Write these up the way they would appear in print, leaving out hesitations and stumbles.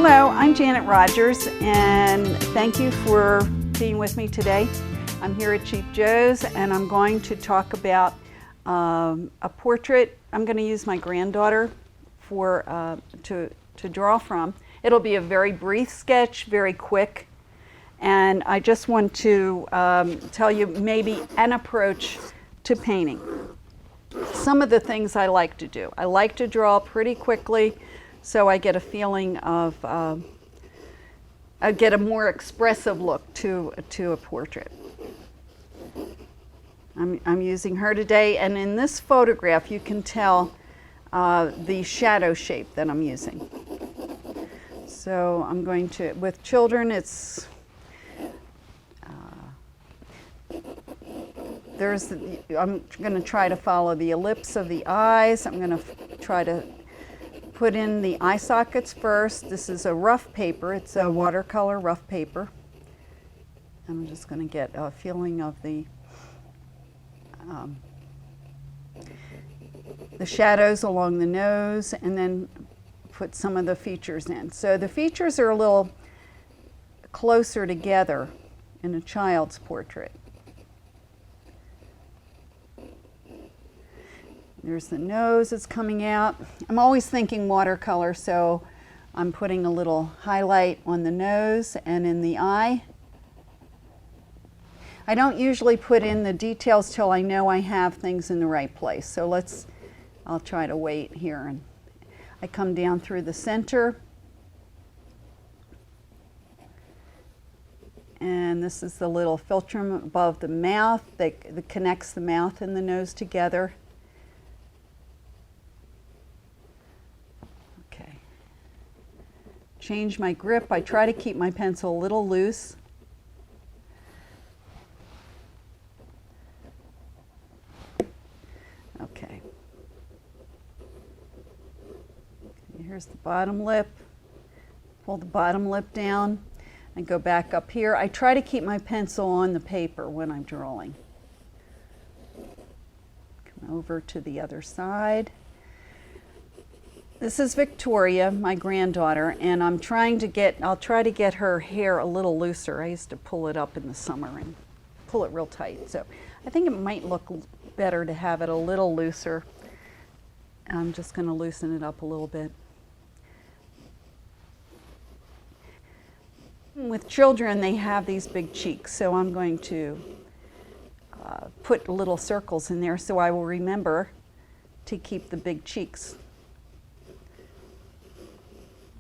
Hello, I'm Janet Rogers, and thank you for being with me today. I'm here at Cheap Joe's, and I'm going to talk about a portrait. I'm going to use my granddaughter to draw from. It'll be a very brief sketch, very quick, and I just want to tell you maybe an approach to painting. Some of the things I like to do. I like to draw pretty quickly, so I get a feeling of, I get a more expressive look to a portrait. I'm using her today, and in this photograph you can tell the shadow shape that I'm using. So I'm going to, with children, it's, I'm going to try to follow the ellipse of the eyes. I'm going to try to put in the eye sockets first. This is a rough paper. It's a watercolor rough paper. I'm just going to get a feeling of the shadows along the nose, and then put some of the features in. So the features are a little closer together in a child's portrait. There's the nose that's coming out. I'm always thinking watercolor, so I'm putting a little highlight on the nose and in the eye. I don't usually put in the details till I know I have things in the right place. So I'll try to wait here. And I come down through the center. And this is the little philtrum above the mouth that connects the mouth and the nose together. Okay. Change my grip. I try to keep my pencil a little loose. Okay. Here's the bottom lip. Pull the bottom lip down and go back up here. I try to keep my pencil on the paper when I'm drawing. Come over to the other side. This is Victoria, my granddaughter, and I'll try to get her hair a little looser. I used to pull it up in the summer and pull it real tight. So I think it might look better to have it a little looser. I'm just going to loosen it up a little bit. With children, they have these big cheeks, so I'm going to put little circles in there so I will remember to keep the big cheeks.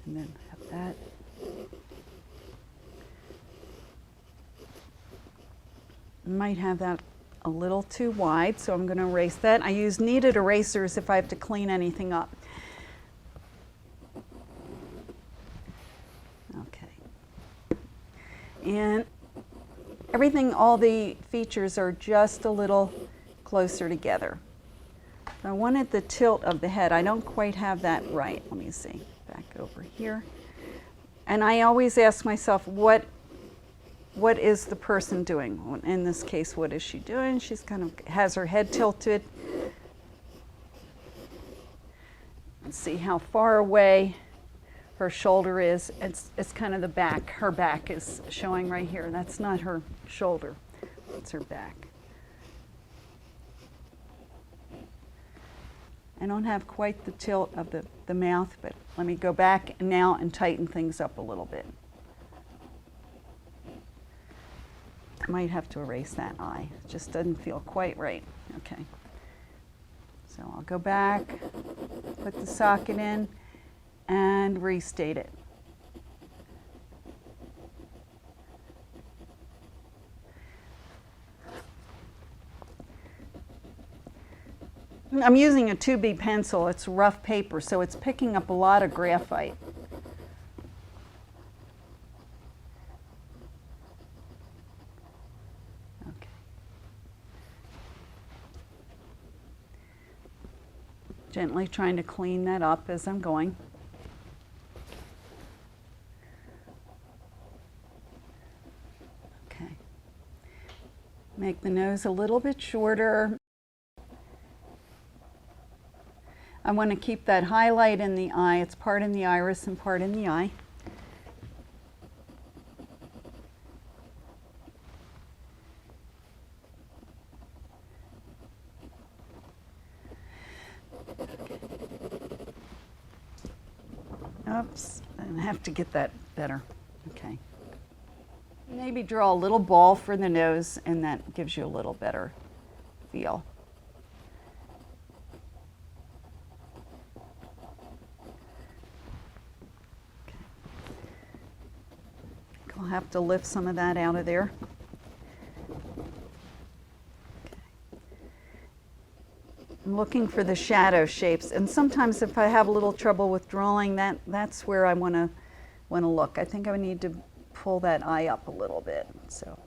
And then have that. Might have that a little too wide, so I'm going to erase that. I use kneaded erasers if I have to clean anything up. Okay. And everything, all the features are just a little closer together. I wanted the tilt of the head. I don't quite have that right. Let me see. Back over here. And I always ask myself, what is the person doing? In this case, what is she doing? She's kind of has her head tilted. Let's see how far away her shoulder is. It's kind of the back. Her back is showing right here. That's not her shoulder. It's her back. I don't have quite the tilt of the mouth, but let me go back now and tighten things up a little bit. I might have to erase that eye. It just doesn't feel quite right. Okay. So I'll go back, put the socket in, and restate it. I'm using a 2B pencil. It's rough paper, so it's picking up a lot of graphite. Okay. Gently trying to clean that up as I'm going. Okay. Make the nose a little bit shorter. I want to keep that highlight in the eye. It's part in the iris and part in the eye. Oops, I have to get that better. Okay. Maybe draw a little ball for the nose, and that gives you a little better feel. Okay. I'll have to lift some of that out of there. I'm looking for the shadow shapes, and sometimes if I have a little trouble with drawing, that's where I want to look. I think I would need to pull that eye up a little bit. So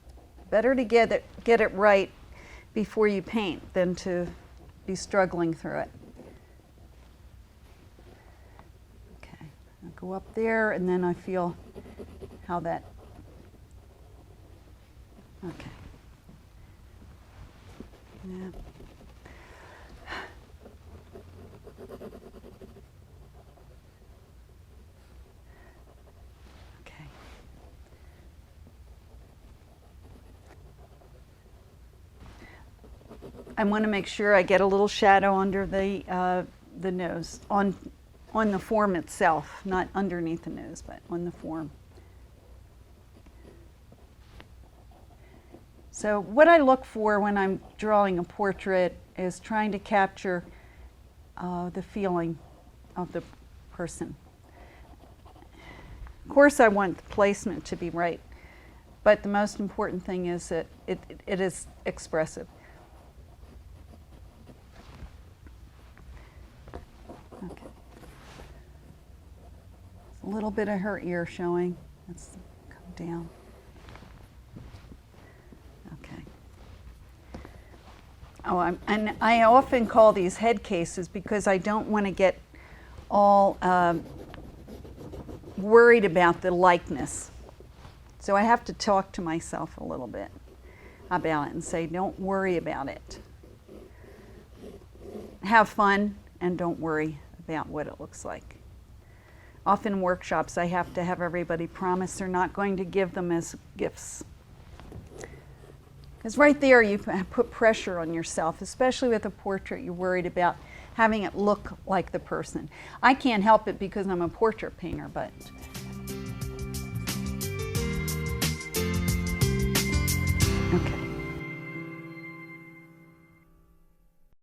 better to get it right before you paint than to be struggling through it. Okay, I'll go up there, and then I feel how that. Okay. Yeah. I want to make sure I get a little shadow under the nose, on the form itself, not underneath the nose, but on the form. So what I look for when I'm drawing a portrait is trying to capture the feeling of the person. Of course, I want the placement to be right, but the most important thing is that it is expressive. Okay. A little bit of her ear showing. Let's come down. Okay. Oh, and I often call these head cases because I don't want to get all worried about the likeness. So I have to talk to myself a little bit about it and say, don't worry about it. Have fun and don't worry about what it looks like. Often in workshops, I have to have everybody promise they're not going to give them as gifts. Because right there, you put pressure on yourself, especially with a portrait. You're worried about having it look like the person. I can't help it because I'm a portrait painter, but